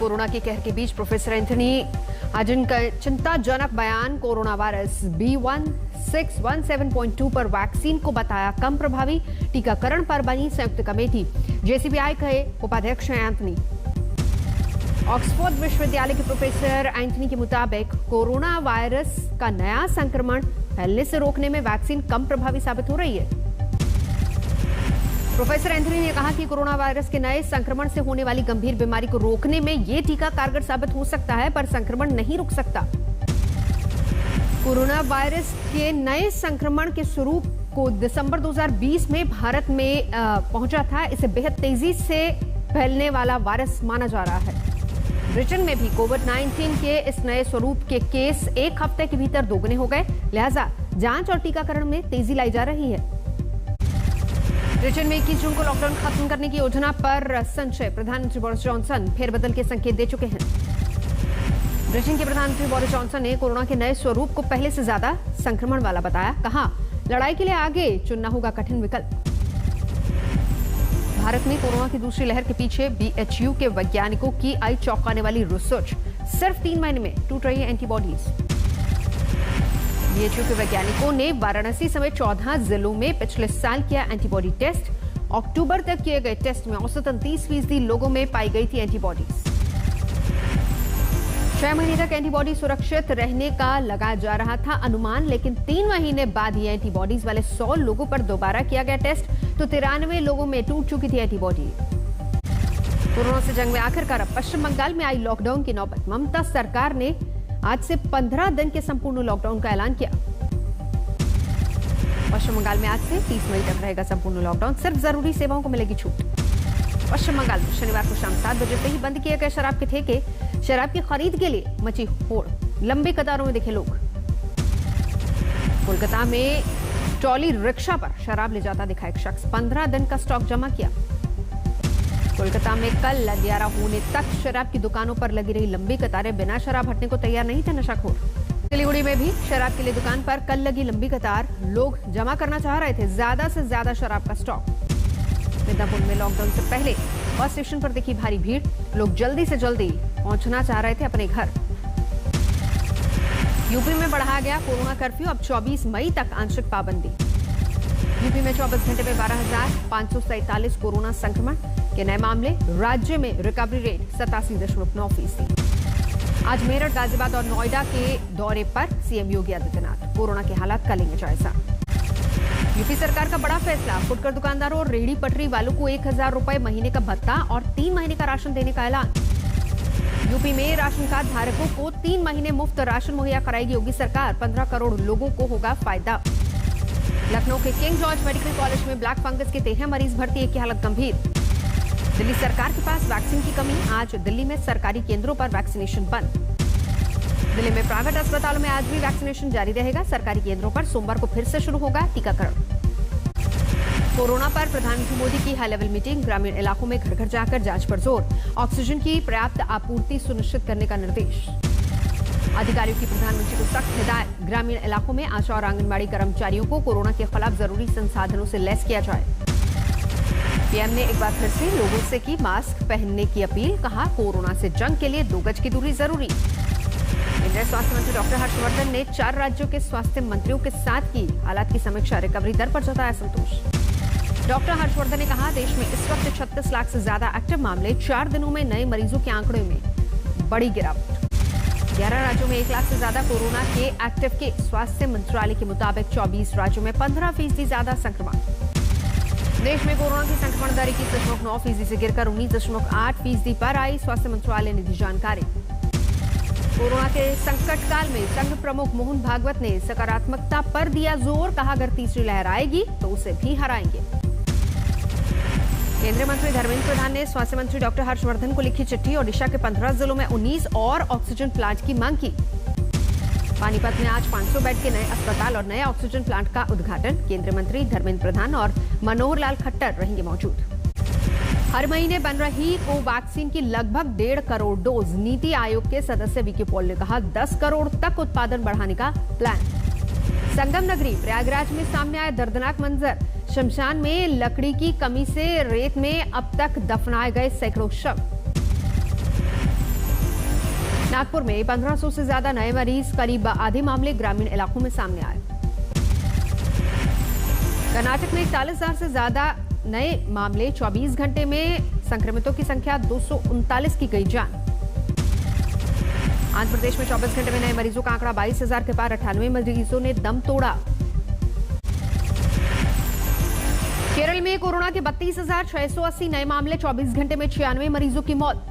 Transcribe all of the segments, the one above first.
Corona के कहर के बीच प्रोफेसर एंथनी आज इनका चिंताजनक बयान कोरोना वायरस B1617.2 पर वैक्सीन को बताया कम प्रभावी। टीकाकरण पर बनी संयुक्त कमेटी। JCVI के उपाध्यक्ष हैं एंथनी। ऑक्सफोर्ड विश्वविद्यालय के प्रोफेसर एंथनी के मुताबिक कोरोना वायरस का नया संक्रमण फैलने से रोकने में वैक्सीन कम प्रभावी साबित हो रही है। प्रोफेसर एंथनी ने कहा कि कोरोना वायरस के नए संक्रमण से होने वाली गंभीर बीमारी को रोकने में ये टीका कारगर साबित हो सकता है, पर संक्रमण नहीं रुक सकता। कोरोना वायरस के नए संक्रमण के स्वरूप को दिसंबर 2020 में भारत में पहुंचा था। इसे बेहद तेजी से फैलने वाला वायरस माना जा रहा है। ब्रिटेन में भी कोविड-19 के इस नए स्वरूप के केस एक हफ्ते के भीतर दोगुने हो गए। लिहाजा जांच और टीकाकरण में तेजी लाई जा रही है। ब्रिटेन में 21 जून को लॉकडाउन खत्म करने की योजना पर संशय। प्रधानमंत्री बोरिस जॉनसन फेरबदल के संकेत दे चुके हैं। ब्रिटेन के प्रधानमंत्री बोरिस जॉनसन ने कोरोना के नए स्वरूप को पहले से ज्यादा संक्रमण वाला बताया। कहा, लड़ाई के लिए आगे चुनना होगा कठिन विकल्प। भारत में कोरोना की दूसरी लहर के पीछे BHU के वैज्ञानिकों की आई चौंकाने वाली रिसर्च। सिर्फ 3 महीने में टूट रही है एंटीबॉडीज। BHU के वैज्ञानिकों ने वाराणसी समेत 14 जिलों में पिछले साल किया एंटीबॉडी टेस्ट। अक्टूबर तक किए गए टेस्ट में औसतन 30% लोगों में पाई गई थी एंटीबॉडीज। 6 महीने तक एंटीबॉडी सुरक्षित रहने का लगाया जा रहा था अनुमान, लेकिन 3 महीने बाद ये एंटीबॉडीज वाले 100 लोगों पर दोबारा किया गया टेस्ट तो 93 लोगों में टूट चुकी थी एंटीबॉडी। कोरोना से जंग में आखिरकार अब पश्चिम बंगाल में आई लॉकडाउन की नौबत। ममता सरकार ने आज से 15 दिन के संपूर्ण लॉकडाउन का ऐलान किया। पश्चिम बंगाल में आज से 30 मई तक रहेगा संपूर्ण लॉकडाउन। सिर्फ जरूरी सेवाओं को मिलेगी छूट। पश्चिम बंगाल में शनिवार को शाम 7 बजे से ही बंद किए गए शराब के ठेके। शराब की खरीद के लिए मची होड़। लंबी कतारों में दिखे लोग। कोलकाता में ट्रॉली रिक्शा पर शराब ले जाता दिखा एक शख्स। 15 दिन का स्टॉक जमा किया। कोलकाता में कल 11 होने तक शराब की दुकानों पर लगी रही लंबी कतारें। बिना शराब हटने को तैयार नहीं थे नशाखोर। सिलीगुड़ी में भी शराब के लिए दुकान पर कल लगी लंबी कतार। लोग जमा करना चाह रहे थे ज्यादा से ज्यादा शराब का स्टॉक। मिदनापुर में लॉकडाउन से पहले बस स्टेशन पर दिखी भारी भीड़। लोग जल्दी से जल्दी पहुंचना चाह रहे थे अपने घर। यूपी में बढ़ाया गया कोरोना कर्फ्यू। अब 24 मई तक आंशिक पाबंदी। यूपी में 24 घंटे में 12,547 कोरोना संक्रमण के नए मामले। राज्य में रिकवरी रेट 87.9%। आज मेरठ, गाजियाबाद और नोएडा के दौरे पर सीएम योगी आदित्यनाथ। कोरोना के हालात का लेंगे जायजा। यूपी सरकार का बड़ा फैसला। फुटकर दुकानदारों और रेहड़ी पटरी वालों को 1,000 रुपए महीने का भत्ता और 3 महीने का राशन देने का ऐलान। यूपी में राशन कार्ड धारकों को 3 महीने मुफ्त राशन मुहैया कराएगी योगी सरकार। 15 करोड़ लोगों को होगा फायदा। लखनऊ के किंग जॉर्ज मेडिकल कॉलेज में ब्लैक फंगस के 13 मरीज भर्ती। एक की हालत गंभीर। दिल्ली सरकार के पास वैक्सीन की कमी। आज दिल्ली में सरकारी केंद्रों पर वैक्सीनेशन बंद। दिल्ली में प्राइवेट अस्पतालों में आज भी वैक्सीनेशन जारी रहेगा। सरकारी केंद्रों पर सोमवार को फिर से शुरू होगा टीकाकरण। कोरोना पर प्रधानमंत्री मोदी की हाई लेवल मीटिंग। ग्रामीण इलाकों में घर घर जाकर जांच पर जोर। ऑक्सीजन की पर्याप्त आपूर्ति सुनिश्चित करने का निर्देश। अधिकारियों की प्रधानमंत्री को सख्त हिदायत। ग्रामीण इलाकों में आशा और आंगनबाड़ी कर्मचारियों को कोरोना के खिलाफ जरूरी संसाधनों से लैस किया जाए। पीएम ने एक बार फिर से लोगों से की मास्क पहनने की अपील। कहा, कोरोना से जंग के लिए 2 गज की दूरी जरूरी। केंद्रीय स्वास्थ्य मंत्री डॉक्टर हर्षवर्धन ने 4 राज्यों के स्वास्थ्य मंत्रियों के साथ की हालात की समीक्षा। रिकवरी दर पर जताया संतोष। डॉक्टर हर्षवर्धन ने कहा, देश में इस वक्त 36 लाख से ज्यादा एक्टिव मामले। 4 दिनों में नए मरीजों के आंकड़े में बड़ी गिरावट। 11 राज्यों में 1 लाख से ज्यादा कोरोना के एक्टिव केस। स्वास्थ्य मंत्रालय के मुताबिक 24 राज्यों में 15% ज्यादा संक्रमण। देश में कोरोना की संक्रमण दर 21.9% से गिरकर 19.8% पर आई। स्वास्थ्य मंत्रालय ने दी जानकारी। कोरोना के संकट काल में संघ प्रमुख मोहन भागवत ने सकारात्मकता पर दिया जोर। कहा, अगर तीसरी लहर आएगी तो उसे भी हराएंगे। केंद्रीय मंत्री धर्मेंद्र प्रधान ने स्वास्थ्य मंत्री डॉक्टर हर्षवर्धन को लिखी चिट्ठी। ओडिशा के 15 जिलों में 19 और ऑक्सीजन प्लांट की मांग की। पानीपत में आज 500 बेड के नए अस्पताल और नए ऑक्सीजन प्लांट का उद्घाटन। केंद्रीय मंत्री धर्मेंद्र प्रधान और मनोहर लाल खट्टर रहेंगे मौजूद। हर महीने बन रही कोवैक्सीन की लगभग 1.5 करोड़ डोज। नीति आयोग के सदस्य वीके पॉल ने कहा, 10 करोड़ तक उत्पादन बढ़ाने का प्लान। संगम नगरी प्रयागराज में सामने आया दर्दनाक मंजर। शमशान में लकड़ी की कमी से रेत में अब तक दफनाए गए सैकड़ों शव। नागपुर में 1500 से ज्यादा नए मरीज, करीब आधे मामले ग्रामीण इलाकों में सामने आए। कर्नाटक में 41,000 से ज्यादा नए मामले, 24 घंटे में संक्रमितों की संख्या 239 की गई जान। आंध्र प्रदेश में 24 घंटे में नए मरीजों का आंकड़ा 22,000 के पार, 98 मरीजों ने दम तोड़ा। केरल में कोरोना के 32,680 नए मामले, 24 घंटे में 96 मरीजों की मौत।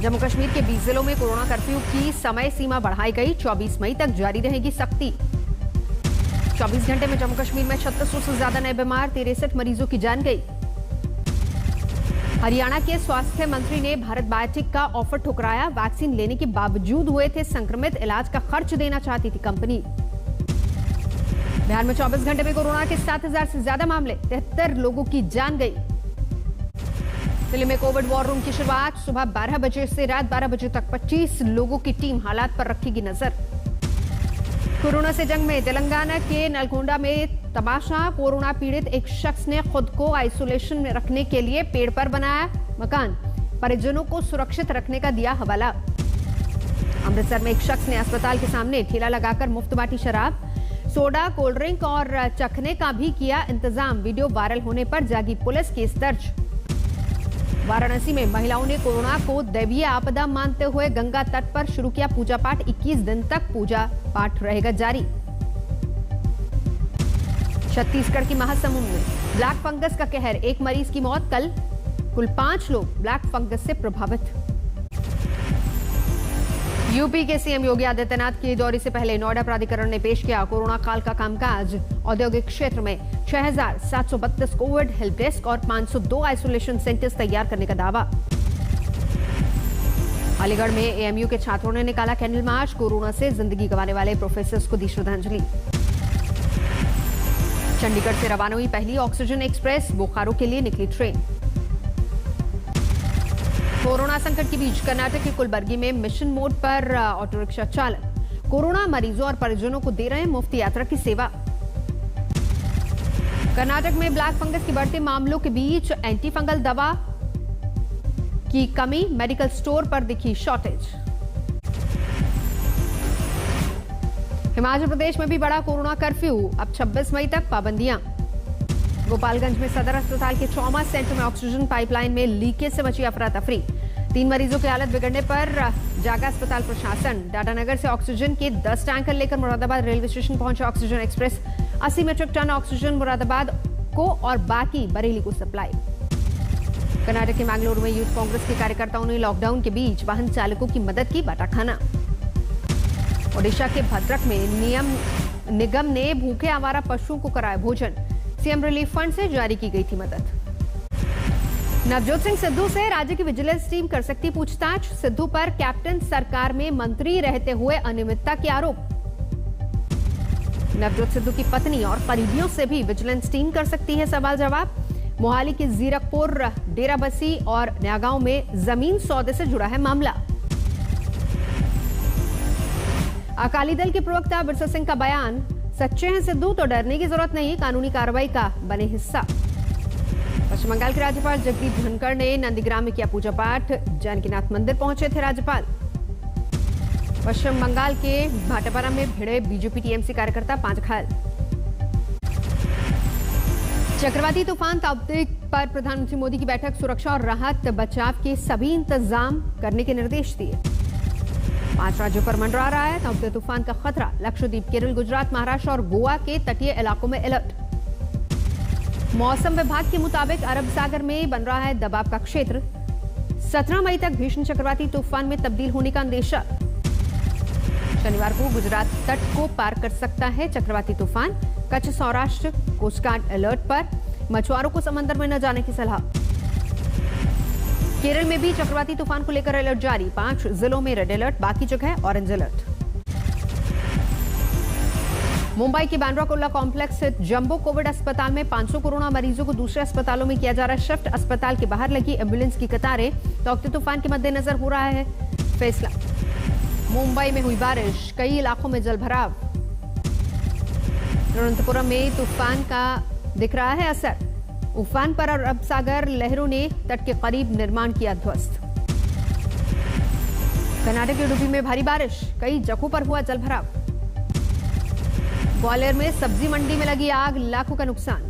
जम्मू कश्मीर के 20 जिलों में कोरोना कर्फ्यू की समय सीमा बढ़ाई गई, 24 मई तक जारी रहेगी सख्ती। 24 घंटे में जम्मू कश्मीर में 3600 से ज्यादा नए बीमार, 63 मरीजों की जान गई। हरियाणा के स्वास्थ्य मंत्री ने भारत बायोटेक का ऑफर ठुकराया, वैक्सीन लेने के बावजूद हुए थे संक्रमित, इलाज का खर्च देना चाहती थी कंपनी। बिहार में 24 घंटे में कोरोना के 7,000 से ज्यादा मामले, 73 लोगों की जान गई। दिल्ली में कोविड वॉर रूम की शुरुआत, सुबह 12 बजे से रात 12 बजे तक 25 लोगों की टीम हालात पर रखेगी नजर। कोरोना से जंग में तेलंगाना के नलगोंडा में तमाशा, कोरोना पीड़ित एक शख्स ने खुद को आइसोलेशन में रखने के लिए पेड़ पर बनाया मकान, परिजनों को सुरक्षित रखने का दिया हवाला। अमृतसर में एक शख्स ने अस्पताल के सामने ठेला लगाकर मुफ्त बांटी शराब, सोडा, कोल्ड ड्रिंक और चखने का भी किया इंतजाम। वीडियो वायरल होने पर जागी पुलिस, केस दर्ज। वाराणसी में महिलाओं ने कोरोना को दैवीय आपदा मानते हुए गंगा तट पर शुरू किया पूजा पाठ, 21 दिन तक पूजा पाठ रहेगा जारी। छत्तीसगढ़ की महासमुंद में ब्लैक फंगस का कहर, एक मरीज की मौत, कल कुल 5 लोग ब्लैक फंगस से प्रभावित। यूपी के सीएम योगी आदित्यनाथ की दौरे से पहले नोएडा प्राधिकरण ने पेश किया कोरोना काल का कामकाज। औद्योगिक क्षेत्र में 6,732 कोविड हेल्प डेस्क और 502 आइसोलेशन सेंटर्स तैयार करने का दावा। अलीगढ़ में एएमयू के छात्रों ने निकाला कैंडल मार्च, कोरोना से जिंदगी गंवाने वाले प्रोफेसर्स को दी श्रद्धांजलि। चंडीगढ़ से रवाना हुई पहली ऑक्सीजन एक्सप्रेस, बोकारो के लिए निकली ट्रेन। कोरोना संकट के बीच कर्नाटक के कुलबर्गी में मिशन मोड पर ऑटो रिक्शा चालक कोरोना मरीजों और परिजनों को दे रहे हैं मुफ्त यात्रा की सेवा। कर्नाटक में ब्लैक फंगस के बढ़ते मामलों के बीच एंटी फंगल दवा की कमी, मेडिकल स्टोर पर दिखी शॉर्टेज। हिमाचल प्रदेश में भी बड़ा कोरोना कर्फ्यू, अब 26 मई तक पाबंदियां। गोपालगंज में सदर अस्पताल के ट्रॉमा सेंटर में ऑक्सीजन पाइपलाइन में लीकेज से मची अफरा तफरी, 3 मरीजों की हालत बिगड़ने पर जागा अस्पताल प्रशासन। टाटानगर से ऑक्सीजन के 10 टैंकर लेकर मुरादाबाद रेलवे स्टेशन पहुंचे oxygen express, 80 metric ton oxygen Moradabad को और बाकी बरेली को सप्लाई। कर्नाटक के मैंगलोर में यूथ कांग्रेस के कार्यकर्ताओं ने लॉकडाउन के बीच वाहन चालकों की मदद की, बांटा खाना। ओडिशा के भद्रक में निगम ने भूखे आवारा पशुओं को कराया भोजन, सीएम रिलीफ फंड से जारी की गई थी मदद। नवजोत सिंह सिद्धू से राज्य की विजिलेंस टीम कर सकती पूछताछ, सिद्धू पर कैप्टन सरकार में मंत्री रहते हुए अनियमितता के आरोप। नवजोत सिद्धू की पत्नी और करीबियों से भी विजिलेंस टीम कर सकती है सवाल जवाब। मोहाली के जीरकपुर, डेराबस्सी और न्यागांव में जमीन सौदे से जुड़ा है मामला। अकाली दल के प्रवक्ता बिरसा सिंह का बयान, सच्चे हैं सिद्धू तो डरने की जरूरत नहीं, कानूनी कार्रवाई का बने हिस्सा। पश्चिम बंगाल के राज्यपाल जगदीप धनखड़ ने नंदीग्राम में किया पूजा पाठ, जानकीनाथ मंदिर पहुंचे थे राज्यपाल। पश्चिम बंगाल के भाटापारा में भिड़े बीजेपी टीएमसी कार्यकर्ता, 5 घायल। चक्रवाती तूफान ताउते पर प्रधानमंत्री मोदी की बैठक, सुरक्षा और राहत बचाव के सभी इंतजाम करने के निर्देश दिए। 5 राज्यों पर मंडरा रहा है ताउते तूफान का खतरा, लक्षद्वीप, केरल, गुजरात, महाराष्ट्र और गोवा के तटीय इलाकों में अलर्ट। मौसम विभाग के मुताबिक अरब सागर में बन रहा है दबाव का क्षेत्र, 17 मई तक भीषण चक्रवाती तूफान में तब्दील होने का अंदेशा। शनिवार को गुजरात तट को पार कर सकता है चक्रवाती तूफान, Kutch, Saurashtra, coast guard alert पर, मछुआरों को समंदर में न जाने की सलाह। केरल में भी चक्रवाती तूफान को लेकर अलर्ट जारी, 5 जिलों में रेड अलर्ट, बाकी जगह ऑरेंज अलर्ट। मुंबई के बांद्रा कुर्ला कॉम्प्लेक्स स्थित जंबो कोविड अस्पताल में 500 कोरोना मरीजों को दूसरे अस्पतालों में किया जा रहा है शिफ्ट। अस्पताल के बाहर लगी एम्बुलेंस की कतारें, ताउते तूफान के मद्देनजर हो रहा है फैसला। मुंबई में हुई बारिश, कई इलाकों में जलभराव। तिरुवनंतपुरम में तूफान का दिख रहा है असर, उफान पर अरब सागर लहरों ने तट के करीब निर्माण किया ध्वस्त। कर्नाटक के उडुपी में भारी बारिश, कई जगहों पर हुआ जलभराव। ग्वालियर में सब्जी मंडी में लगी आग, लाखों का नुकसान।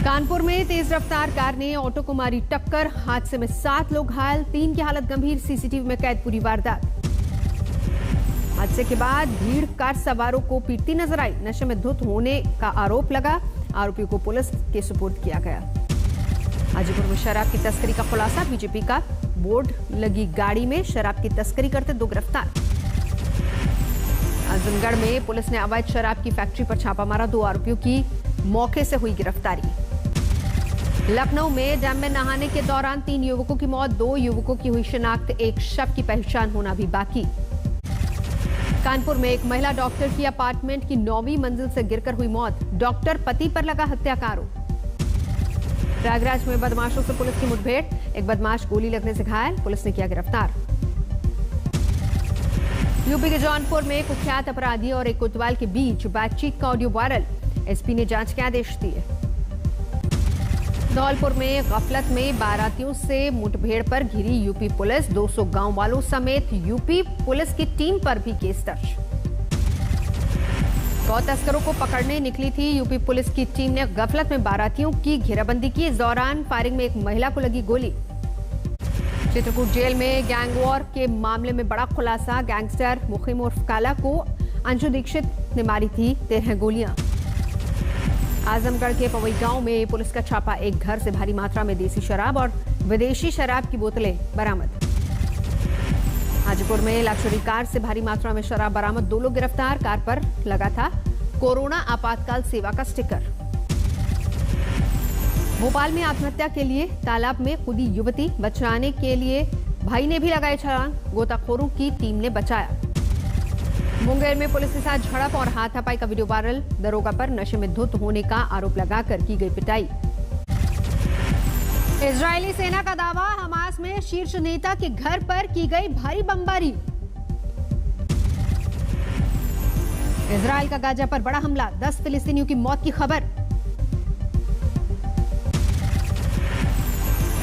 कानपुर में तेज रफ्तार कार ने ऑटो को मारी टक्कर, हादसे में 7 लोग घायल, 3 की हालत गंभीर, सीसीटीवी में कैद पूरी वारदात। हादसे के बाद भीड़ कार सवारों को पीटती नजर आई, नशे में धुत होने का आरोप लगा, आरोपियों को पुलिस के सुपुर्द किया गया। हाजीपुर में शराब की तस्करी का खुलासा, बीजेपी का बोर्ड लगी गाड़ी में शराब की तस्करी करते 2 गिरफ्तार। आजमगढ़ में पुलिस ने अवैध शराब की फैक्ट्री पर छापा मारा, 2 आरोपियों की मौके से हुई गिरफ्तारी। लखनऊ में डैम में नहाने के दौरान 3 युवकों की मौत, 2 युवकों की हुई शिनाख्त, एक शव की पहचान होना भी बाकी। कानपुर में एक महिला डॉक्टर की अपार्टमेंट की 9वीं मंजिल से गिरकर हुई मौत, डॉक्टर पति पर लगा हत्या का आरोप। प्रयागराज में बदमाशों से पुलिस की मुठभेड़, एक बदमाश गोली लगने से घायल, पुलिस ने किया गिरफ्तार। यूपी के जौनपुर में कुख्यात अपराधी और एक कोतवाल के बीच बातचीत का ऑडियो वायरल, एसपी ने जांच के आदेश दिए। धौलपुर में गफलत में बारातियों से मुठभेड़ पर घिरी यूपी पुलिस, 200 गांव वालों समेत यूपी पुलिस की टीम पर भी केस दर्ज। गौ तस्करों को पकड़ने निकली थी यूपी पुलिस की टीम ने गफलत में बारातियों की घेराबंदी की, इस दौरान फायरिंग में एक महिला को लगी गोली। चित्रकूट जेल में गैंग वॉर के मामले में बड़ा खुलासा, गैंगस्टर मुखिम उर्फ काला को अंशु दीक्षित ने मारी थी 13 गोलियां। आजमगढ़ के पवई गांव में पुलिस का छापा, एक घर से भारी मात्रा में देसी शराब और विदेशी शराब की बोतलें बरामद। हाजीपुर में लग्जरी कार से भारी मात्रा में शराब बरामद, 2 लोग गिरफ्तार, कार पर लगा था कोरोना आपातकाल सेवा का स्टिकर। भोपाल में आत्महत्या के लिए तालाब में कूदी युवती, बचाने के लिए भाई ने भी लगाए छलांग, गोताखोरों की टीम ने बचाया। मुंगेर में पुलिस के साथ झड़प और हाथापाई का वीडियो वायरल, दरोगा पर नशे में धुत होने का आरोप लगाकर की गई पिटाई। इजरायली सेना का दावा, हमास में शीर्ष नेता के घर पर की गई भारी बमबारी। इजरायल का गाजा पर बड़ा हमला, 10 फिलिस्तीनियों की मौत की खबर।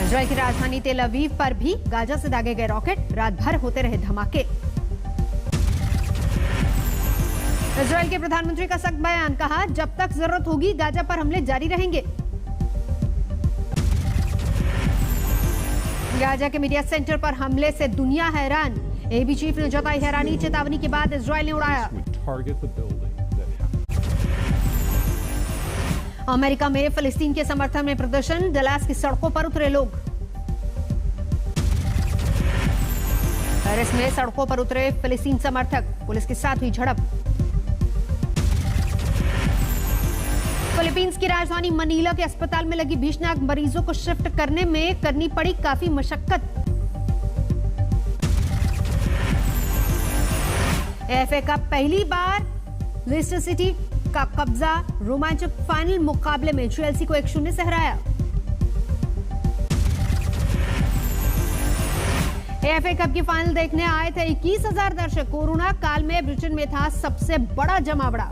इजरायल की राजधानी तेल अवीव पर भी गाजा से दागे गए रॉकेट, रात भर होते रहे धमाके। इजरायल के प्रधानमंत्री का सख्त बयान, कहा जब तक जरूरत होगी गाजा पर हमले जारी रहेंगे। गाजा के मीडिया सेंटर पर हमले से दुनिया हैरान, एबी चीफ ने जताई हैरानी, चेतावनी के बाद इजरायल ने उड़ाया। अमेरिका में फिलिस्तीन के समर्थन में प्रदर्शन, डलास की सड़कों पर उतरे लोग। पेरिस में सड़कों पर उतरे फिलिस्तीन समर्थक, पुलिस के साथ हुई झड़प। फिलीपींस की राजधानी मनीला के अस्पताल में लगी भीषणाग, मरीजों को शिफ्ट करने में करनी पड़ी काफी मशक्कत। एफए कप पहली बार लेस्टर सिटी का कब्जा, रोमांचक फाइनल मुकाबले में चेल्सी को 1-0 से हराया। एफए कप की फाइनल देखने आए थे 21,000 दर्शक, कोरोना काल में ब्रिटेन में था सबसे बड़ा जमावड़ा।